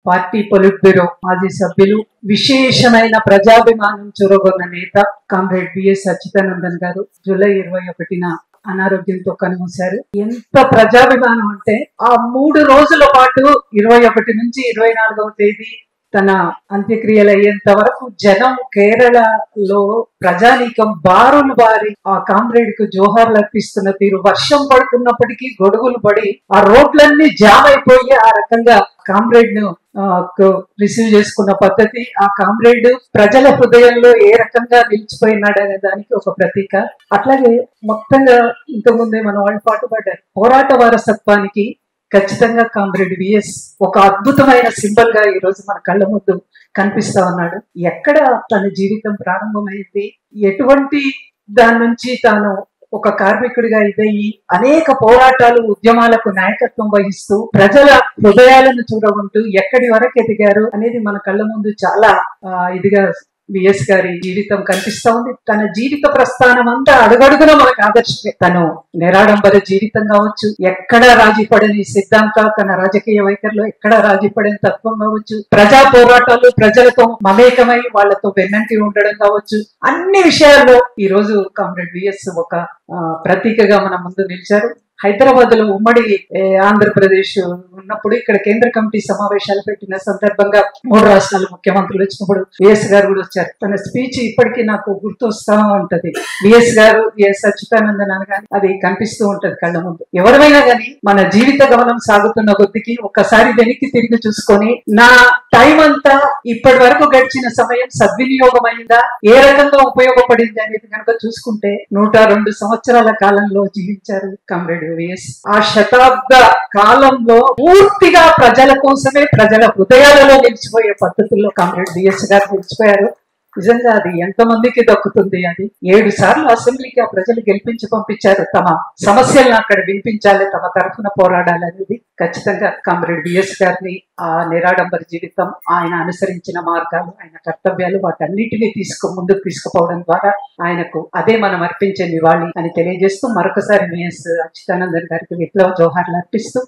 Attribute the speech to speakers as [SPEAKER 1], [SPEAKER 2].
[SPEAKER 1] Party polit bureau మాజీ సభ్యులు, విశేషమైన ప్రజాభిమానం చూరగొన్న నేత కామ్రేడ్ బిఎస్ అచ్యుతానందన్ గారు జూలై 21న అనారోగ్యంతో కన్నుమూశారు. ఎంత ప్రజాభిమానం అంటే ఆ 3 రోజుల పాటు 21 నుంచి 24వ తేదీ తన అంత్యక్రియలు అయ్యేంత వరకు జనం కేరళలో ప్రజానీకం బారులు బారి ఆ కామ్రేడ్ కు జోహార్లు అర్పిస్తున్న తీరు, వర్షం పడుతున్నప్పటికీ గొడుగులు పడి ఆ రోడ్లన్నీ జామ్ అయిపోయి ఆ రకంగా కామ్రేడ్ ను రిసీవ్ చేసుకున్న పద్ధతి, ఆ కామ్రేడ్ ప్రజల హృదయంలో ఏ రకంగా నిలిచిపోయినాడు అనే దానికి ఒక ప్రతీక. అట్లాగే మొత్తంగా ఇంతకుముందే మన వాళ్ళు పాటుపడ్డారు. పోరాట వారసత్వానికి ఖచ్చితంగా కామ్రేడ్ విఎస్ ఒక అద్భుతమైన సింబల్ గా ఈ రోజు మన కళ్ళ ముందు కనిపిస్తా ఉన్నాడు. ఎక్కడ తన జీవితం ప్రారంభమైంది, ఎటువంటి దాని నుంచి తాను ఒక కార్మికుడిగా ఇదయ్యి అనేక పోరాటాలు ఉద్యమాలకు నాయకత్వం వహిస్తూ ప్రజల హృదయాలను చూడగొంటూ ఎక్కడి వరకు ఎదిగారు అనేది మన కళ్ళ ముందు చాలా ఇదిగా విఎస్ గారి జీవితం కనిపిస్తా ఉంది. తన జీవిత ప్రస్థానం అంతా అడుగడుగున మనకు ఆదర్శమే. తను నిరాడంబర జీవితం కావచ్చు, ఎక్కడ రాజీపడని సిద్ధాంత, తన రాజకీయ వైఖరిలో ఎక్కడ రాజీపడని తత్వం కావచ్చు, ప్రజా పోరాటాలు ప్రజలతో మమేకమై వాళ్లతో వెన్నంటి ఉండడం కావచ్చు, అన్ని విషయాల్లో ఈ రోజు కామ్రేడ్ విఎస్ ఒక ప్రతీకగా మన ముందు నిలిచారు. హైదరాబాద్ లో ఉమ్మడి ఆంధ్రప్రదేశ్ ఉన్నప్పుడు ఇక్కడ కేంద్ర కమిటీ సమావేశాలు పెట్టిన సందర్భంగా 3 రాష్ట్రాల ముఖ్యమంత్రులు వచ్చినప్పుడు విఎస్ గారు కూడా వచ్చారు. తన స్పీచ్ ఇప్పటికీ నాకు గుర్తు వస్తా ఉంటది. విఎస్ గారు, విఎస్ అచ్యుతానందన్ అనగానే అది కనిపిస్తూ ఉంటది కళ్ళ ముందు. ఎవరైనా గానీ మన జీవిత గమనం సాగుతున్న కొద్దికి ఒక్కసారి వెనక్కి తిరిగి చూసుకొని నా టైం అంతా ఇప్పటి వరకు గడిచిన సమయం సద్వినియోగమైందా, ఏ రకంగా ఉపయోగపడింది అనేది కనుక చూసుకుంటే 102 సంవత్సరాల కాలంలో జీవించారు కామ్రేడ్ విఎస్. ఆ శతాబ్ద కాలంలో పూర్తిగా ప్రజల కోసమే, ప్రజల హృదయాలలో నిలిచిపోయే పద్ధతుల్లో కామ్రేడ్ విఎస్ గారు నిలిచిపోయారు. నిజంగా అది ఎంతమందికి దక్కుతుంది. అది 7 సార్లు అసెంబ్లీకి ఆ ప్రజలు గెలిపించి పంపించారు. తమ సమస్యలను అక్కడ వినిపించాలి, తమ తరఫున పోరాడాలి అనేది ఖచ్చితంగా కామ్రేడ్ విఎస్ గారిని ఆ నిరాడంబర జీవితం, ఆయన అనుసరించిన మార్గాలు, ఆయన కర్తవ్యాలు, వాటన్నిటినీ ముందుకు తీసుకుపోవడం ద్వారా ఆయనకు అదే మనం అర్పించే నివాళి అని తెలియజేస్తూ మరొకసారి విఎస్ అచ్యుతానందన్ గారికి విప్లవ జోహార్లు అర్పిస్తూ